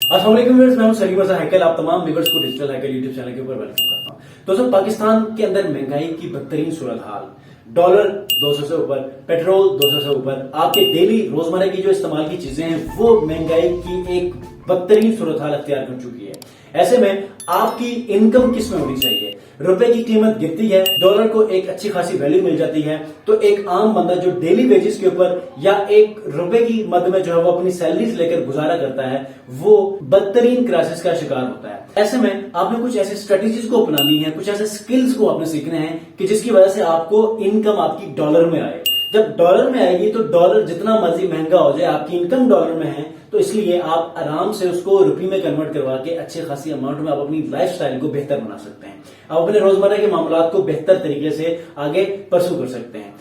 अस्सलाम वालेकुम व्यूअर्स, मैं हूं सलीम रजा हैकल। आप तमाम व्यूअर्स को डिजिटल हैकल यूट्यूब चैनल के ऊपर वेलकम करता हूं। दोस्तों, पाकिस्तान के अंदर महंगाई की बदतरीन सूरत हाल, डॉलर 200 से ऊपर, पेट्रोल 200 से ऊपर, आपके डेली रोजमर्रा की जो इस्तेमाल की चीजें हैं वो महंगाई की एक बदतरीन सूरत हाल अख्तियार कर चुकी है। ऐसे में आपकी इनकम किस में होनी चाहिए? रुपए की कीमत गिरती है, डॉलर को एक अच्छी खासी वैल्यू मिल जाती है, तो एक आम बंदा जो डेली वेजेस के ऊपर या एक रुपए की मद में जो है वो अपनी सैलरीज लेकर गुजारा करता है, वो बदतरीन क्राइसिस का शिकार होता है। ऐसे में आपने कुछ ऐसे स्ट्रेटेजीज को अपनानी है, कुछ ऐसे स्किल्स को आपने सीखने हैं कि जिसकी वजह से आपको इनकम आपकी डॉलर में आए। जब डॉलर में आएगी तो डॉलर जितना मर्जी महंगा हो जाए, आपकी इनकम डॉलर में है, तो इसलिए आप आराम से उसको रुपये में कन्वर्ट करवा के अच्छे खासी अमाउंट में आप अपनी लाइफस्टाइल को बेहतर बना सकते हैं। आप अपने रोजमर्रा के मामलात को बेहतर तरीके से आगे परसू कर सकते हैं।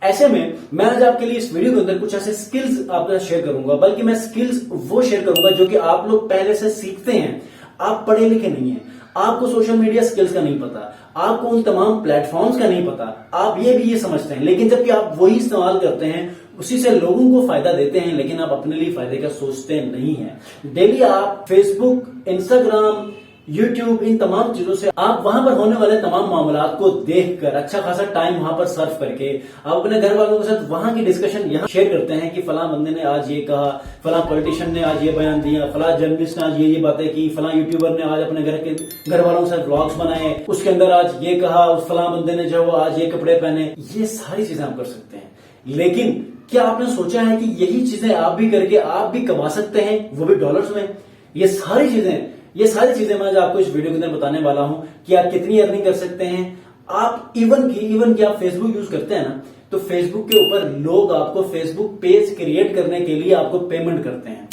ऐसे में मैं आज आपके लिए इस वीडियो के अंदर कुछ ऐसे स्किल्स आपके साथ शेयर करूंगा, बल्कि मैं स्किल्स वो शेयर करूंगा जो कि आप लोग पहले से सीखते हैं। आप पढ़े लिखे नहीं हैं, आपको सोशल मीडिया स्किल्स का नहीं पता, आपको उन तमाम प्लेटफॉर्म्स का नहीं पता, आप ये भी ये समझते हैं, लेकिन जबकि आप वही इस्तेमाल करते हैं, उसी से लोगों को फायदा देते हैं, लेकिन आप अपने लिए फायदे का सोचते नहीं हैं। डेली आप फेसबुक, इंस्टाग्राम, यूट्यूब, इन तमाम चीजों से आप वहां पर होने वाले तमाम मामलात को देखकर अच्छा खासा टाइम वहां पर सर्व करके आप अपने घर वालों के साथ वहां की डिस्कशन यहाँ शेयर करते हैं कि फला बंदे ने आज ये कहा, फला पॉलिटिशियन ने आज ये बयान दिया, फला जर्नलिस्ट ने आज ये बातें की, फला यूट्यूबर ने आज अपने घर वालों के साथ व्लॉग्स बनाए, उसके अंदर आज ये कहा, उस फला बंदे ने जो वो आज ये कपड़े पहने। ये सारी चीजें आप कर सकते हैं, लेकिन क्या आपने सोचा है कि यही चीजें आप भी करके आप भी कमा सकते हैं, वो भी डॉलर्स में? ये सारी चीजें मैं आज आपको इस वीडियो के अंदर बताने वाला हूं कि आप कितनी अर्निंग कर सकते हैं। आप इवन की आप फेसबुक यूज करते हैं ना, तो फेसबुक के ऊपर लोग आपको फेसबुक पेज क्रिएट करने के लिए आपको पेमेंट करते हैं।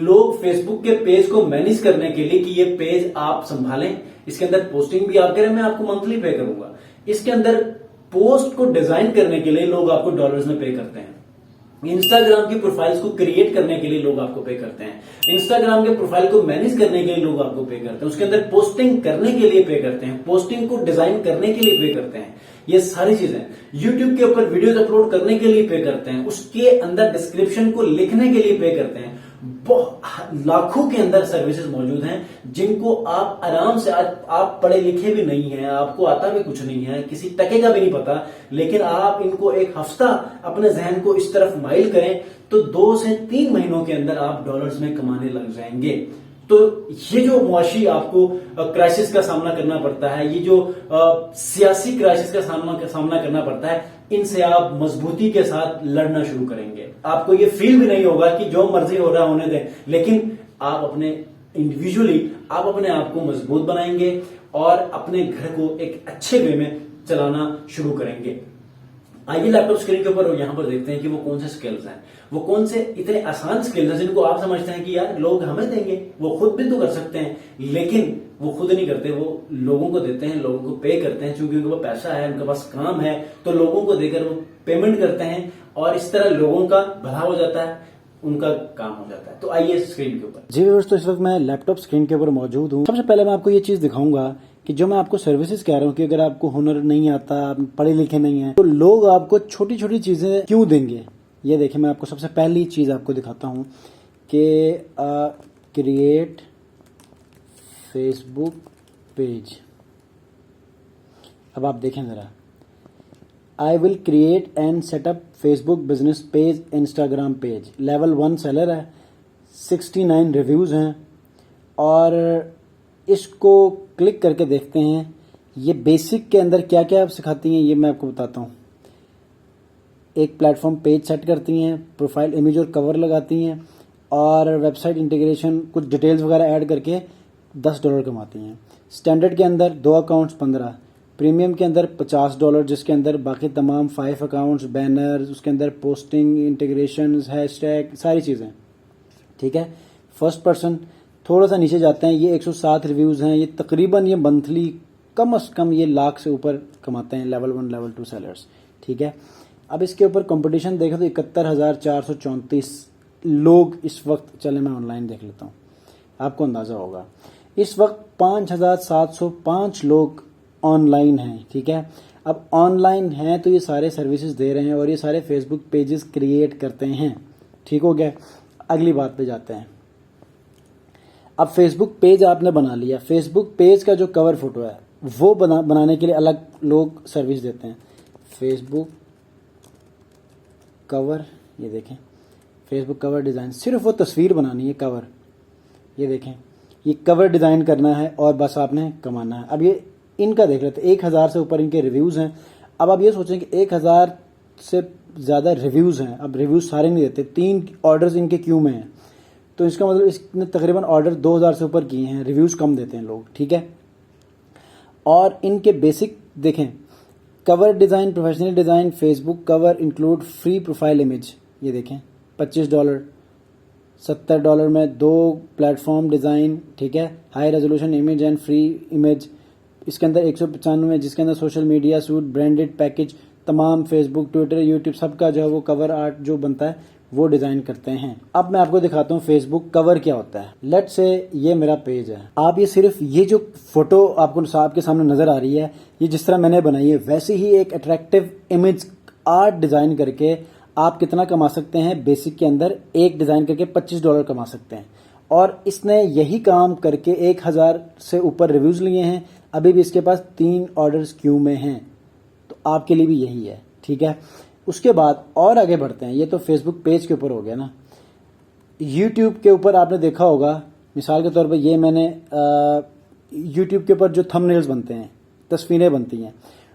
लोग फेसबुक के पेज को मैनेज करने के लिए कि ये पेज आप संभालें, इसके अंदर पोस्टिंग भी आप करें, मैं आपको मंथली पे करूंगा। इसके अंदर पोस्ट को डिजाइन करने के लिए लोग आपको डॉलर्स में पे करते हैं। इंस्टाग्राम की प्रोफाइल्स को क्रिएट करने के लिए लोग आपको पे करते हैं। इंस्टाग्राम के प्रोफाइल को मैनेज करने के लिए लोग आपको पे करते हैं। उसके अंदर पोस्टिंग करने के लिए पे करते हैं, पोस्टिंग को डिजाइन करने के लिए पे करते हैं। ये सारी चीजें यूट्यूब के ऊपर वीडियोज अपलोड करने के लिए पे करते हैं, उसके अंदर डिस्क्रिप्शन को लिखने के लिए पे करते हैं। लाखों के अंदर सर्विसेज मौजूद हैं जिनको आप आराम से, आप पढ़े लिखे भी नहीं हैं, आपको आता भी कुछ नहीं है, किसी टके का भी नहीं पता, लेकिन आप इनको एक हफ्ता अपने जहन को इस तरफ माइल करें तो 2 से 3 महीनों के अंदर आप डॉलर्स में कमाने लग जाएंगे। तो ये जो मुआशी आपको क्राइसिस का सामना करना पड़ता है, ये जो सियासी क्राइसिस का सामना करना पड़ता है, इनसे आप मजबूती के साथ लड़ना शुरू करेंगे। आपको ये फील भी नहीं होगा कि जो मर्जी हो रहा है होने दें, लेकिन आप अपने इंडिविजुअली आप अपने आप को मजबूत बनाएंगे और अपने घर को एक अच्छे वे में चलाना शुरू करेंगे। आइए लैपटॉप स्क्रीन के ऊपर यहां पर देखते हैं कि वो कौन से स्किल्स हैं, वो कौन से इतने आसान स्किल्स हैं जिनको आप समझते हैं कि यार लोग हमें देंगे, वो खुद भी तो कर सकते हैं, लेकिन वो खुद नहीं करते, वो लोगों को देते हैं, लोगों को पे करते हैं, क्योंकि उनके पास पैसा है, उनके पास काम है, तो लोगों को देकर वो पेमेंट करते हैं और इस तरह लोगों का भला हो जाता है, उनका काम हो जाता है। तो आइए स्क्रीन के ऊपर। जी व्यूअर्स, तो इस वक्त मैं लैपटॉप स्क्रीन के ऊपर मौजूद हूँ। सबसे पहले मैं आपको ये चीज दिखाऊंगा कि जो मैं आपको सर्विसेज कह रहा हूँ कि अगर आपको हुनर नहीं आता, आप पढ़े लिखे नहीं हैं, तो लोग आपको छोटी छोटी चीजें क्यों देंगे। ये देखिए, मैं आपको सबसे पहली चीज आपको दिखाता हूँ कि क्रिएट फेसबुक पेज। अब आप देखें जरा, I will create and setup Facebook business page, Instagram page. Level 1 seller है, 69 रिव्यूज हैं, और इसको क्लिक करके देखते हैं ये बेसिक के अंदर क्या क्या आप सिखाती हैं, ये मैं आपको बताता हूँ। एक प्लेटफॉर्म पेज सेट करती हैं, प्रोफाइल इमेज और कवर लगाती हैं, और वेबसाइट इंटीग्रेशन, कुछ डिटेल्स वगैरह ऐड करके $10 कमाती हैं। स्टैंडर्ड के अंदर 2 अकाउंट्स 15, प्रीमियम के अंदर $50, जिसके अंदर बाकी तमाम 5 अकाउंट्स, बैनर्स, उसके अंदर पोस्टिंग, इंटीग्रेशन, हैशटैग, सारी चीज़ें। ठीक है। फर्स्ट पर्सन थोड़ा सा नीचे जाते हैं, ये 107 रिव्यूज हैं, ये तकरीबन ये मंथली कम से कम ये लाख से ऊपर कमाते हैं, लेवल 1 लेवल 2 सेलर्स। ठीक है। अब इसके ऊपर कंपटीशन देखें तो 71,434 लोग इस वक्त, चले मैं ऑनलाइन देख लेता हूँ, आपको अंदाजा होगा इस वक्त 5,705 लोग ऑनलाइन हैं। ठीक है। अब ऑनलाइन हैं तो ये सारे सर्विसेज दे रहे हैं और ये सारे फेसबुक पेजेस क्रिएट करते हैं। ठीक हो गया। अगली बात पे जाते हैं। अब फेसबुक पेज आपने बना लिया, फेसबुक पेज का जो कवर फोटो है वो बनाने के लिए अलग लोग सर्विस देते हैं। फेसबुक कवर, ये देखें फेसबुक कवर डिज़ाइन, सिर्फ वो तस्वीर बनानी है कवर, ये देखें ये कवर डिज़ाइन करना है और बस आपने कमाना है। अब ये इनका देख लेते हैं, 1000 से ऊपर इनके रिव्यूज़ हैं। अब आप ये सोचें कि 1000 से ज़्यादा रिव्यूज़ हैं, अब रिव्यूज़ सारे नहीं देते, 3 ऑर्डर्स इनके क्यू में हैं, तो इसका मतलब इसने तकरीबन ऑर्डर 2000 से ऊपर किए हैं, रिव्यूज़ कम देते हैं लोग, ठीक है। और इनके बेसिक देखें, cover design, professional design, Facebook cover include free profile image, ये देखें $25, $70 में 2 प्लेटफॉर्म डिज़ाइन, ठीक है, high resolution image and free image, इसके अंदर 195 जिसके अंदर social media suit, branded package, तमाम फेसबुक, ट्विटर, यूट्यूब सबका जो है वो कवर आर्ट जो बनता है वो डिज़ाइन करते हैं। अब मैं आपको दिखाता हूँ फेसबुक कवर क्या होता है। लेट्स से ये मेरा पेज है, आप ये सिर्फ ये जो फोटो आपके सामने नजर आ रही है, ये जिस तरह मैंने बनाई है वैसे ही एक अट्रैक्टिव इमेज आर्ट डिज़ाइन करके आप कितना कमा सकते हैं, बेसिक के अंदर एक डिज़ाइन करके $25 कमा सकते हैं। और इसने यही काम करके 1000 से ऊपर रिव्यूज़ लिए हैं, अभी भी इसके पास 3 ऑर्डर्स क्यू में हैं, तो आपके लिए भी यही है, ठीक है। उसके बाद और आगे बढ़ते हैं, ये तो फेसबुक पेज के ऊपर हो गया ना। यूट्यूब के ऊपर आपने देखा होगा, मिसाल के तौर पे ये मैंने यूट्यूब के ऊपर जो थंबनेल्स बनते हैं, तस्वीरें बनती हैं,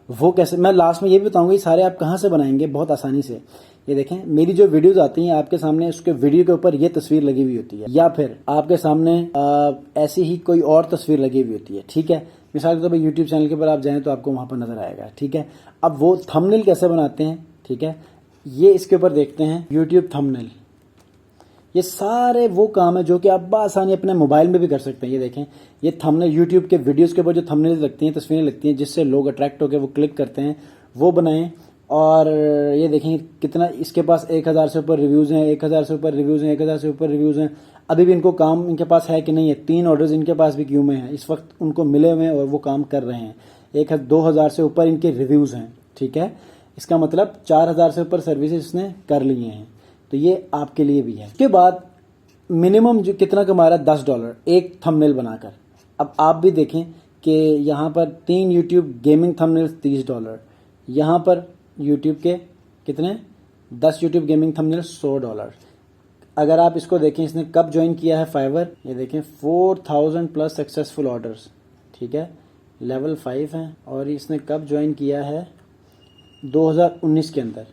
वो कैसे, मैं लास्ट में ये भी बताऊंगा ये सारे आप कहाँ से बनाएंगे, बहुत आसानी से। ये देखें मेरी जो वीडियोस आती हैं आपके सामने, उसके वीडियो के ऊपर ये तस्वीर लगी हुई होती है, या फिर आपके सामने ऐसी ही कोई और तस्वीर लगी हुई होती है, ठीक है। मिसाल के तौर पर यूट्यूब चैनल के ऊपर आप जाएं तो आपको वहां पर नजर आएगा, ठीक है। अब वो थंबनेल कैसे बनाते हैं, ठीक है, ये इसके ऊपर देखते हैं, यूट्यूब थंबनेल। ये सारे वो काम है जो कि आप आसानी अपने मोबाइल में भी कर सकते हैं। ये देखें ये थंबनेल, यूट्यूब के वीडियोस के ऊपर जो थंबनेल लगती हैं, तस्वीरें लगती हैं जिससे लोग अट्रैक्ट होकर वो क्लिक करते हैं, वो बनाएं। और ये देखें कितना इसके पास 1000 से ऊपर रिव्यूज़ हैं, 1000 से ऊपर रिव्यूज़ हैं, 1000 से ऊपर रिव्यूज़ हैं। अभी भी इनको काम इनके पास है कि नहीं है, 3 ऑर्डर्स इनके पास भी क्यू में हैं, इस वक्त उनको मिले हुए हैं और वो काम कर रहे हैं। 2000 से ऊपर इनके रिव्यूज़ हैं, ठीक है। इसका मतलब 4000 से ऊपर सर्विसेज इसने कर लिए हैं, तो ये आपके लिए भी है। उसके बाद मिनिमम जो कितना कमा रहा है, $10 एक थंबनेल बनाकर। अब आप भी देखें कि यहाँ पर 3 यूट्यूब गेमिंग थंबनेल्स $30, यहाँ पर यूट्यूब के कितने 10 यूट्यूब गेमिंग थंबनेल्स $100। अगर आप इसको देखें इसने कब ज्वाइन किया है फाइवर, ये देखें 4000 प्लस सक्सेसफुल ऑर्डर्स, ठीक है, लेवल 5 है। और इसने कब ज्वाइन किया है, 2019 के अंदर,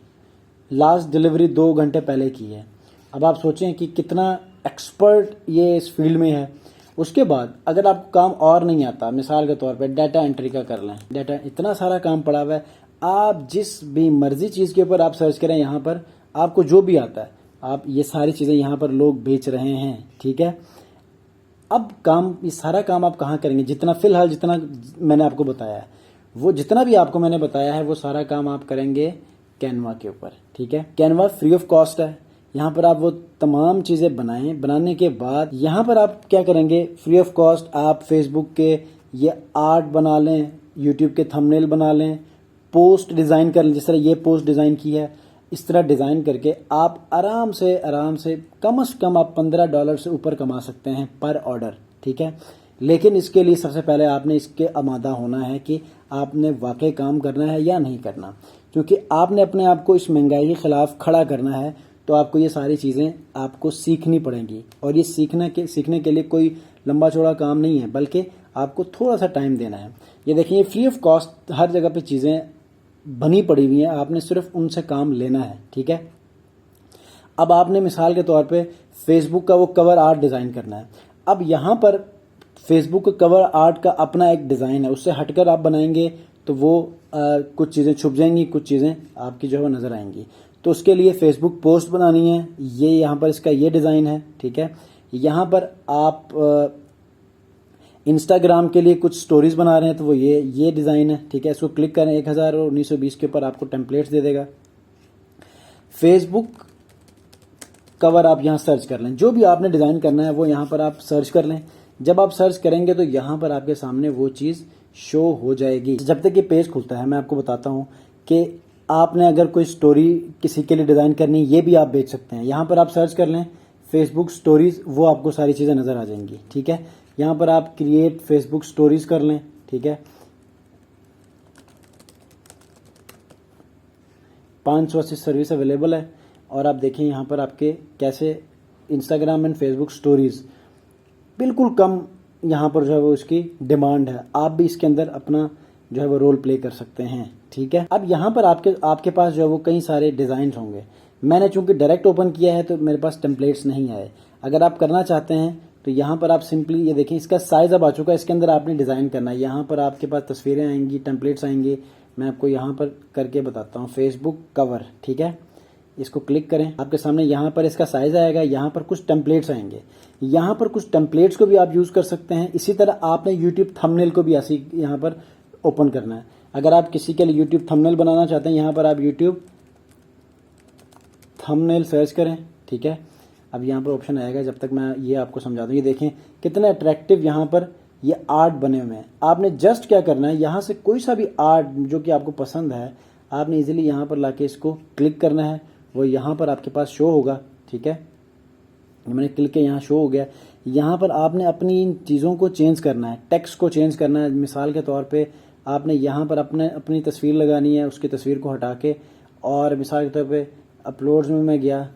लास्ट डिलीवरी 2 घंटे पहले की है। अब आप सोचें कि कितना एक्सपर्ट ये इस फील्ड में है। उसके बाद अगर आपको काम और नहीं आता, मिसाल के तौर पे डाटा एंट्री का कर लें, डाटा इतना सारा काम पड़ा हुआ है, आप जिस भी मर्जी चीज़ के ऊपर आप सर्च करें, यहाँ पर आपको जो भी आता है आप ये सारी चीज़ें यहाँ पर लोग बेच रहे हैं, ठीक है। अब काम, ये सारा काम आप कहाँ करेंगे, जितना फिलहाल जितना मैंने आपको बताया है, वो जितना भी आपको मैंने बताया है वो सारा काम आप करेंगे कैनवा के ऊपर, ठीक है। कैनवा फ्री ऑफ कॉस्ट है, यहाँ पर आप वो तमाम चीज़ें बनाएं। बनाने के बाद यहाँ पर आप क्या करेंगे, फ्री ऑफ कॉस्ट आप फेसबुक के ये आर्ट बना लें, यूट्यूब के थंबनेल बना लें, पोस्ट डिज़ाइन कर लें, जिस तरह ये पोस्ट डिज़ाइन की है इस तरह डिज़ाइन करके आप आराम से कम से कम आप $15 से ऊपर कमा सकते हैं पर ऑर्डर, ठीक है। लेकिन इसके लिए सबसे पहले आपने इसके आमादा होना है कि आपने वाकई काम करना है या नहीं करना, क्योंकि आपने अपने आप को इस महंगाई के खिलाफ खड़ा करना है, तो आपको ये सारी चीज़ें आपको सीखनी पड़ेंगी। और ये सीखने के लिए कोई लंबा चौड़ा काम नहीं है, बल्कि आपको थोड़ा सा टाइम देना है। ये देखिए फ्री ऑफ कॉस्ट हर जगह पे चीज़ें बनी पड़ी हुई हैं, आपने सिर्फ उनसे काम लेना है, ठीक है। अब आपने मिसाल के तौर पे फेसबुक का वो कवर आर्ट डिज़ाइन करना है। अब यहाँ पर फेसबुक का कवर आर्ट का अपना एक डिज़ाइन है, उससे हटकर आप बनाएंगे तो वो कुछ चीज़ें छुप जाएंगी, कुछ चीज़ें आपकी जो है नज़र आएंगी। तो उसके लिए फेसबुक पोस्ट बनानी है, ये यहाँ पर इसका ये डिज़ाइन है, ठीक है। यहाँ पर आप इंस्टाग्राम के लिए कुछ स्टोरीज बना रहे हैं तो वो ये डिज़ाइन है, ठीक है। इसको क्लिक करें, 1000 और 1920 के ऊपर आपको टेम्पलेट्स दे देगा। फेसबुक कवर आप यहाँ सर्च कर लें, जो भी आपने डिज़ाइन करना है वो यहाँ पर आप सर्च कर लें। जब आप सर्च करेंगे तो यहाँ पर आपके सामने वो चीज़ शो हो जाएगी। जब तक ये पेज खुलता है मैं आपको बताता हूँ कि आपने अगर कोई स्टोरी किसी के लिए डिज़ाइन करनी, ये भी आप बेच सकते हैं। यहाँ पर आप सर्च कर लें फेसबुक स्टोरीज, वो आपको सारी चीज़ें नज़र आ जाएंगी। ठीक है, यहाँ पर आप क्रिएट फेसबुक स्टोरीज कर लें। ठीक है, 580 सर्विस अवेलेबल है। और आप देखें यहाँ पर आपके कैसे इंस्टाग्राम एंड फेसबुक स्टोरीज बिल्कुल कम यहाँ पर जो है वो इसकी डिमांड है। आप भी इसके अंदर अपना जो है वो रोल प्ले कर सकते हैं। ठीक है, अब यहाँ पर आपके पास जो है वो कई सारे डिज़ाइन होंगे। मैंने चूंकि डायरेक्ट ओपन किया है तो मेरे पास टेम्पलेट्स नहीं आए। अगर आप करना चाहते हैं तो यहाँ पर आप सिंपली ये देखें, इसका साइज अब आ चुका है, इसके अंदर आपने डिज़ाइन करना है। यहाँ पर आपके पास तस्वीरें आएंगी, टेम्पलेट्स आएंगे। मैं आपको यहाँ पर करके बताता हूँ, फेसबुक कवर। ठीक है, इसको क्लिक करें, आपके सामने यहाँ पर इसका साइज आएगा। यहाँ पर कुछ टेम्पलेट्स आएंगे, यहाँ पर कुछ टेम्पलेट्स को भी आप यूज़ कर सकते हैं। इसी तरह आपने यूट्यूब थंबनेल को भी ऐसे यहाँ पर ओपन करना है। अगर आप किसी के लिए यूट्यूब थंबनेल बनाना चाहते हैं, यहाँ पर आप यूट्यूब थंबनेल सर्च करें। ठीक है, अब यहाँ पर ऑप्शन आएगा, जब तक मैं ये आपको समझा दूँ। ये देखें कितने अट्रैक्टिव यहाँ पर ये आर्ट बने हुए हैं। आपने जस्ट क्या करना है, यहाँ से कोई सा भी आर्ट जो कि आपको पसंद है, आपने इजीली यहाँ पर लाके इसको क्लिक करना है, वो यहाँ पर आपके पास शो होगा। ठीक है, मैंने क्लिक किया, यहाँ शो हो गया। यहाँ पर आपने अपनी इन चीज़ों को चेंज करना है, टेक्स्ट को चेंज करना है। मिसाल के तौर पे आपने यहाँ पर अपनी तस्वीर लगानी है, उसकी तस्वीर को हटा के, और मिसाल के तौर पे अपलोड्स में मैं गया,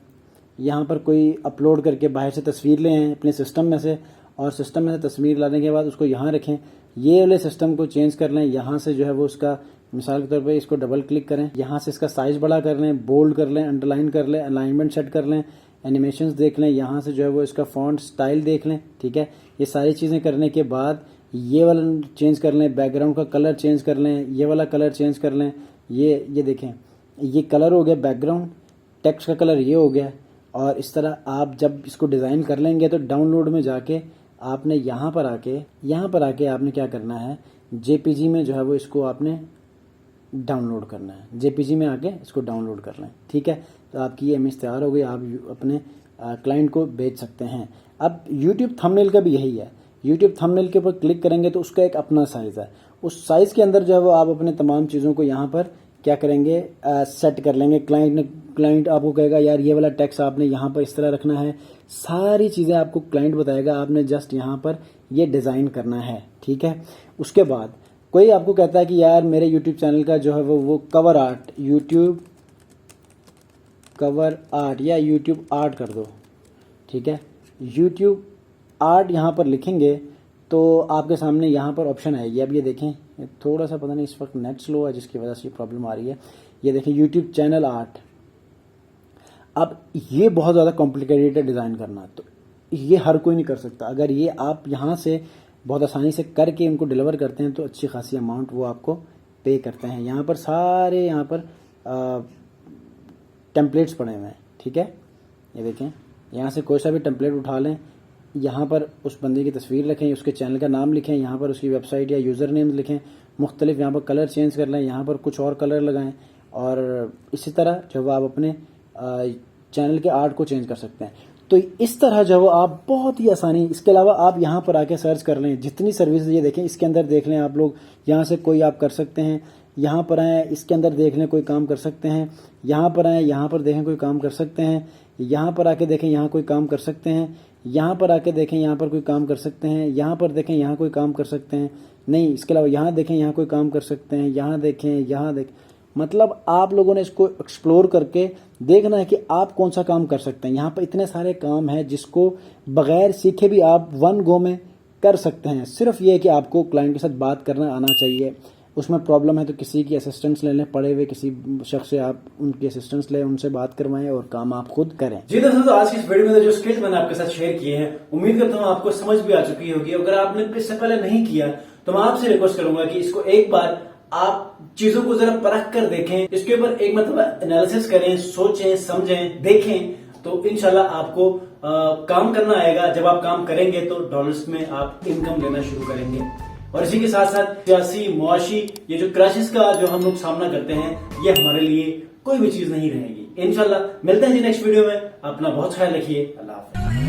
यहाँ पर कोई अपलोड करके बाहर से तस्वीर ले आए अपने सिस्टम में से, और सिस्टम में से तस्वीर लाने के बाद उसको यहाँ रखें। ये वाले सिस्टम को चेंज कर लें, यहाँ से जो है वो उसका मिसाल के तौर पे इसको डबल क्लिक करें, यहाँ से इसका साइज बड़ा कर लें, बोल्ड कर लें, अंडरलाइन कर लें, अलाइनमेंट सेट कर लें, एनिमेशंस देख लें, यहाँ से जो है वो इसका फॉन्ट स्टाइल देख लें। ठीक है, ये सारी चीज़ें करने के बाद ये वाला चेंज कर लें, बैकग्राउंड का कलर चेंज कर लें, ये वाला कलर चेंज कर लें। ये देखें, ये कलर हो गया बैकग्राउंड, टेक्स्ट का कलर ये हो गया। और इस तरह आप जब इसको डिज़ाइन कर लेंगे तो डाउनलोड में जाके आपने यहाँ पर आके आपने क्या करना है, जेपीजी में जो है वो इसको आपने डाउनलोड करना है। जेपीजी में आके इसको डाउनलोड कर लें। ठीक है, तो आपकी ये इमेज तैयार हो गई, आप अपने क्लाइंट को भेज सकते हैं। अब यूट्यूब थंबनेल का भी यही है। यूट्यूब थंबनेल के ऊपर क्लिक करेंगे तो उसका एक अपना साइज़ है। उस साइज़ के अंदर जो है वो आप अपने तमाम चीज़ों को यहाँ पर क्या करेंगे, सेट कर लेंगे। क्लाइंट आपको कहेगा यार ये वाला टेक्स्ट आपने यहाँ पर इस तरह रखना है, सारी चीज़ें आपको क्लाइंट बताएगा। आपने जस्ट यहाँ पर ये डिज़ाइन करना है। ठीक है, उसके बाद कोई आपको कहता है कि यार मेरे यूट्यूब चैनल का जो है वो cover art, YouTube cover art या यूट्यूब आर्ट कर दो। ठीक है, यूट्यूब आर्ट यहाँ पर लिखेंगे तो आपके सामने यहाँ पर ऑप्शन आएगी। अब ये देखें, थोड़ा सा पता नहीं इस वक्त नेट स्लो है जिसकी वजह से ये प्रॉब्लम आ रही है। ये देखें यूट्यूब चैनल आर्ट। अब ये बहुत ज़्यादा कॉम्प्लिकेटेड है डिज़ाइन करना, तो ये हर कोई नहीं कर सकता। अगर ये आप यहाँ से बहुत आसानी से करके इनको डिलीवर करते हैं तो अच्छी खासी अमाउंट वो आपको पे करते हैं। यहाँ पर सारे यहाँ पर टेम्पलेट्स पड़े हुए हैं। ठीक है, ये देखें, यहाँ से कोई सा भी टेम्पलेट उठा लें, यहाँ पर उस बंदे की तस्वीर लिखें, उसके चैनल का नाम लिखें, यहाँ पर उसकी वेबसाइट या यूज़र नेम लिखें, मुख्तलिफ यहाँ पर कलर चेंज कर लें, यहाँ पर कुछ और कलर लगाएं, और इसी तरह जब आप अपने चैनल के आर्ट को चेंज कर सकते हैं। तो इस तरह जो आप बहुत ही आसानी, इसके अलावा आप यहाँ पर आके सर्च कर लें, जितनी सर्विस ये देखें, इसके अंदर देख लें आप लोग, यहाँ से कोई आप कर सकते हैं। यहाँ पर आएँ, इसके अंदर देख लें, कोई काम कर सकते हैं। यहाँ पर आएँ, यहाँ पर देखें, कोई काम कर सकते हैं। यहाँ पर आके देखें, यहाँ कोई काम कर सकते हैं। यहाँ पर आके देखें, यहाँ पर कोई काम कर सकते हैं। यहाँ पर देखें, यहाँ कोई काम कर सकते हैं। नहीं, इसके अलावा यहाँ देखें, यहाँ कोई काम कर सकते हैं। यहाँ देखें, यहाँ देखें, मतलब आप लोगों ने इसको एक्सप्लोर करके देखना है कि आप कौन सा काम कर सकते हैं। यहाँ पर इतने सारे काम हैं जिसको बगैर सीखे भी आप वन गो में कर सकते हैं। सिर्फ ये है कि आपको क्लाइंट के साथ बात करना आना चाहिए। उसमें प्रॉब्लम है तो किसी की असिस्टेंस ले लें, पड़े हुए किसी शख्स से आप उनकी असिस्टेंस लें, उनसे बात करवाएं और काम आप खुद करें। जी दोस्तों, आज की इस वीडियो में जो स्किल्स मैंने आपके साथ शेयर किए हैं, उम्मीद करता हूँ आपको समझ भी आ चुकी होगी। अगर आपने इससे पहले नहीं किया तो मैं आपसे रिक्वेस्ट करूंगा कि इसको एक बार आप चीजों को जरा परख कर देखें, इसके ऊपर एक मतलब एनालिसिस करें, सोचें, समझें, देखें, तो इंशाल्लाह आपको काम करना आएगा। जब आप काम करेंगे तो डॉलर्स में आप इनकम लेना शुरू करेंगे। और इसी के साथ साथ सियासी, मुआशी, ये जो क्राइसिस का जो हम लोग सामना करते हैं, ये हमारे लिए कोई भी चीज नहीं रहेगी। इंशाल्लाह मिलते हैं जी नेक्स्ट वीडियो में। अपना बहुत ख्याल रखिए। अल्लाह हाफिज।